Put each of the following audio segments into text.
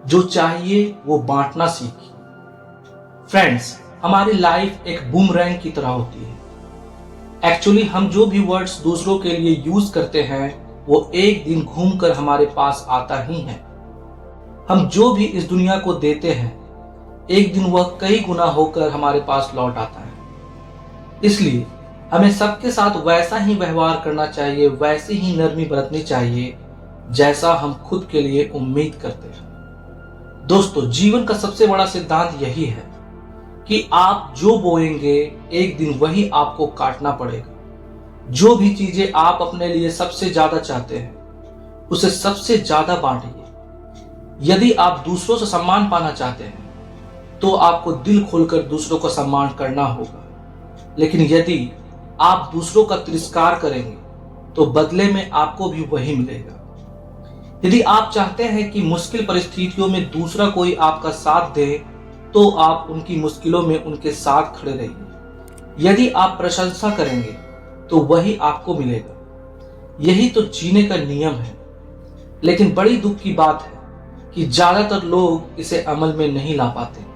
जो चाहिए वो बांटना सीखिए। फ्रेंड्स, हमारी लाइफ एक बूमरैंग की तरह होती है। एक्चुअली हम जो भी वर्ड्स दूसरों के लिए यूज करते हैं वो एक दिन घूमकर हमारे पास आता ही है। हम जो भी इस दुनिया को देते हैं एक दिन वह कई गुना होकर हमारे पास लौट आता है। इसलिए हमें सबके साथ वैसा ही व्यवहार करना चाहिए, वैसी ही नरमी बरतनी चाहिए जैसा हम खुद के लिए उम्मीद करते हैं। दोस्तों, जीवन का सबसे बड़ा सिद्धांत यही है कि आप जो बोएंगे एक दिन वही आपको काटना पड़ेगा। जो भी चीजें आप अपने लिए सबसे ज्यादा चाहते हैं उसे सबसे ज्यादा बांटिए। यदि आप दूसरों से सम्मान पाना चाहते हैं तो आपको दिल खोलकर दूसरों का सम्मान करना होगा। लेकिन यदि आप दूसरों का तिरस्कार करेंगे तो बदले में आपको भी वही मिलेगा। यदि आप चाहते हैं कि मुश्किल परिस्थितियों में दूसरा कोई आपका साथ दे तो आप उनकी मुश्किलों में उनके साथ खड़े रहिए। यदि आप प्रशंसा करेंगे तो वही आपको मिलेगा। यही तो जीने का नियम है। लेकिन बड़ी दुख की बात है कि ज्यादातर लोग इसे अमल में नहीं ला पाते।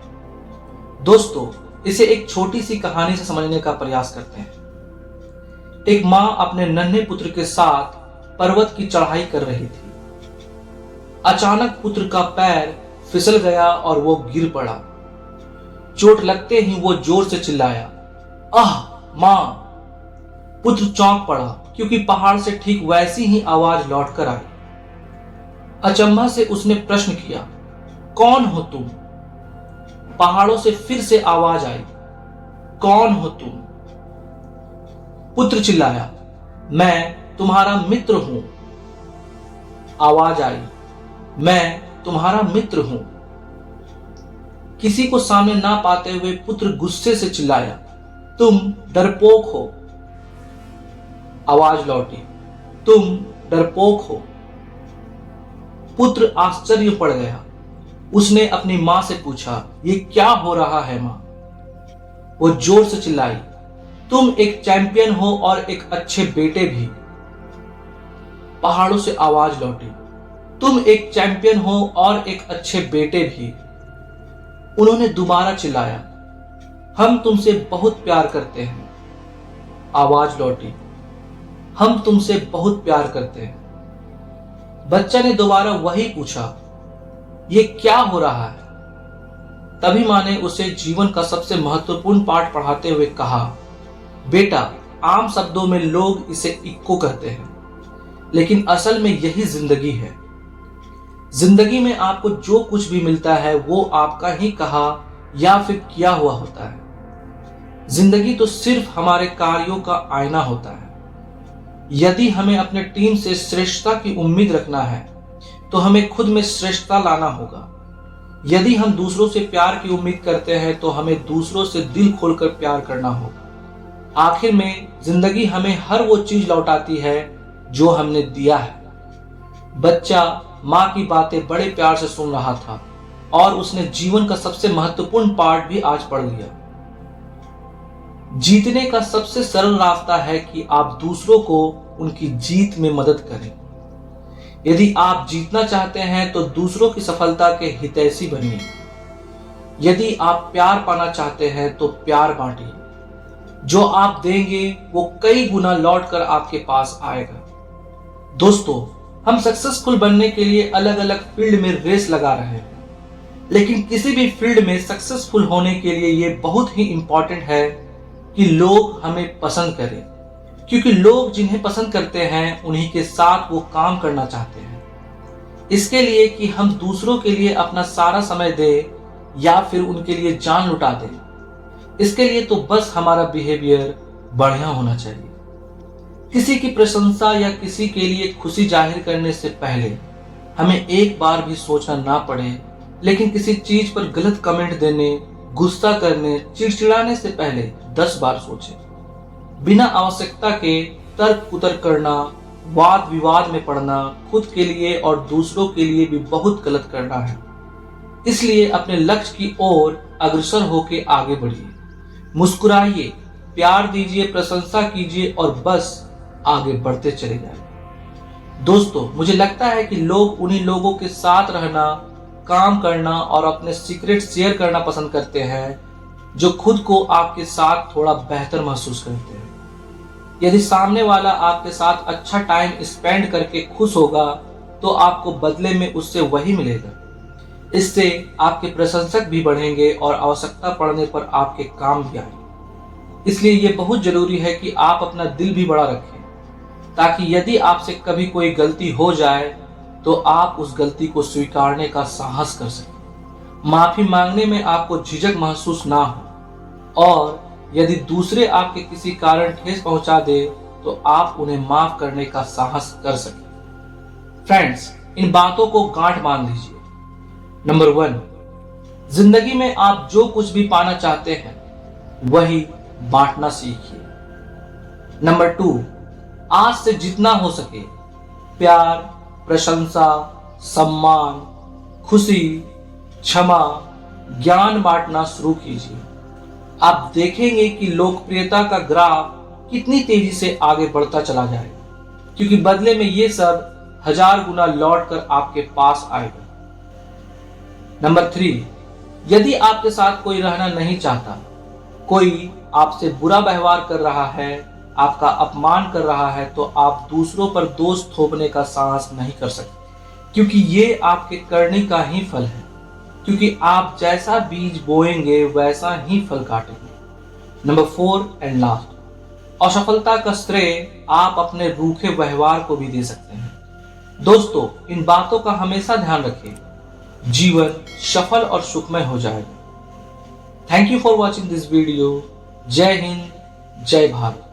दोस्तों, इसे एक छोटी सी कहानी से समझने का प्रयास करते हैं। एक मां अपने नन्हे पुत्र के साथ पर्वत की चढ़ाई कर रही थी। अचानक पुत्र का पैर फिसल गया और वो गिर पड़ा। चोट लगते ही वो जोर से चिल्लाया, आह मां! पुत्र चौंक पड़ा क्योंकि पहाड़ से ठीक वैसी ही आवाज लौटकर आई। अचंभा से उसने प्रश्न किया, कौन हो तुम? पहाड़ों से फिर से आवाज आई, कौन हो तुम? पुत्र चिल्लाया, मैं तुम्हारा मित्र हूं। आवाज आई, मैं तुम्हारा मित्र हूं। किसी को सामने ना पाते हुए पुत्र गुस्से से चिल्लाया, तुम डरपोक हो। आवाज लौटी, तुम डरपोक हो। पुत्र आश्चर्य पड़ गया। उसने अपनी मां से पूछा, ये क्या हो रहा है मां? वो जोर से चिल्लाई, तुम एक चैंपियन हो और एक अच्छे बेटे भी। पहाड़ों से आवाज लौटी, तुम एक चैंपियन हो और एक अच्छे बेटे भी। उन्होंने दोबारा चिल्लाया, हम तुमसे बहुत प्यार करते हैं। आवाज लौटी, हम तुमसे बहुत प्यार करते हैं। बच्चा ने दोबारा वही पूछा, ये क्या हो रहा है? तभी मां ने उसे जीवन का सबसे महत्वपूर्ण पाठ पढ़ाते हुए कहा, बेटा, आम शब्दों में लोग इसे इक्को कहते हैं, लेकिन असल में यही जिंदगी है। जिंदगी में आपको जो कुछ भी मिलता है वो आपका ही कहा या फिर किया हुआ होता है। जिंदगी तो सिर्फ हमारे कार्यों का आईना होता है। यदि हमें अपने टीम से श्रेष्ठता की उम्मीद रखना है तो हमें खुद में श्रेष्ठता लाना होगा। यदि हम दूसरों से प्यार की उम्मीद करते हैं तो हमें दूसरों से दिल खोलकर प्यार करना होगा। आखिर में जिंदगी हमें हर वो चीज लौटाती है जो हमने दिया है। बच्चा मां की बातें बड़े प्यार से सुन रहा था और उसने जीवन का सबसे महत्वपूर्ण पाठ भी आज पढ़ लिया। जीतने का सबसे सरल रास्ता है कि आप दूसरों को उनकी जीत में मदद करें। यदि आप जीतना चाहते हैं तो दूसरों की सफलता के हितैषी बनिए। यदि आप प्यार पाना चाहते हैं तो प्यार बांटिए। जो आप देंगे वो कई गुना लौट कर आपके पास आएगा। दोस्तों, हम सक्सेसफुल बनने के लिए अलग अलग फील्ड में रेस लगा रहे हैं, लेकिन किसी भी फील्ड में सक्सेसफुल होने के लिए ये बहुत ही इंपॉर्टेंट है कि लोग हमें पसंद करें, क्योंकि लोग जिन्हें पसंद करते हैं उन्हीं के साथ वो काम करना चाहते हैं। इसके लिए कि हम दूसरों के लिए अपना सारा समय दें या फिर उनके लिए जान लुटा दें, इसके लिए तो बस हमारा बिहेवियर बढ़िया होना चाहिए। किसी की प्रशंसा या किसी के लिए खुशी जाहिर करने से पहले हमें एक बार भी सोचना ना पड़े, लेकिन किसी चीज पर गलत कमेंट देने, गुस्सा करने, चिड़चिड़ाने से पहले 10 बार सोचें। बिना आवश्यकता के तर्क कुतर्क करना, वाद विवाद में पड़ना खुद के लिए और दूसरों के लिए भी बहुत गलत करना है। इसलिए अपने लक्ष्य की ओर अग्रसर होकर आगे बढ़िए। मुस्कुराइए, प्यार दीजिए, प्रशंसा कीजिए और बस आगे बढ़ते चले जाइए। दोस्तों, मुझे लगता है कि लोग उन्हीं लोगों के साथ रहना काम करना और अपने सीक्रेट शेयर करना पसंद करते हैं, जो खुद को आपके साथ थोड़ा बेहतर महसूस करते हैं। यदि सामने वाला आपके साथ अच्छा टाइम स्पेंड करके खुश होगा तो आपको बदले में उससे वही मिलेगा। इससे आपके प्रशंसक भी बढ़ेंगे और आवश्यकता पड़ने पर आपके काम भी आएंगे। इसलिए ये बहुत जरूरी है कि आप अपना दिल भी बड़ा रखें, ताकि यदि आपसे कभी कोई गलती हो जाए तो आप उस गलती को स्वीकारने का साहस कर सकें, माफी मांगने में आपको झिझक महसूस ना हो, और यदि दूसरे आपके किसी कारण ठेस पहुंचा दे तो आप उन्हें माफ करने का साहस कर सकें। फ्रेंड्स, इन बातों को गांठ बांध लीजिए। नंबर 1, जिंदगी में आप जो कुछ भी पाना चाहते हैं वही बांटना सीखिए। नंबर 2, आज से जितना हो सके प्यार, प्रशंसा, सम्मान, खुशी, क्षमा, ज्ञान बांटना शुरू कीजिए। आप देखेंगे कि लोकप्रियता का ग्राफ कितनी तेजी से आगे बढ़ता चला जाएगा, क्योंकि बदले में ये सब 1000 गुना लौट कर आपके पास आएगा। नंबर 3, यदि आपके साथ कोई रहना नहीं चाहता, कोई आपसे बुरा व्यवहार कर रहा है, आपका अपमान कर रहा है, तो आप दूसरों पर दोष थोपने का साहस नहीं कर सकते, क्योंकि ये आपके करने का ही फल है। क्योंकि आप जैसा बीज बोएंगे वैसा ही फल काटेंगे। नंबर 4 एंड लास्ट, असफलता का श्रेय आप अपने रूखे व्यवहार को भी दे सकते हैं। दोस्तों, इन बातों का हमेशा ध्यान रखें, जीवन सफल और सुखमय हो जाएगा। Thank you for watching this video. जय हिंद, जय भारत।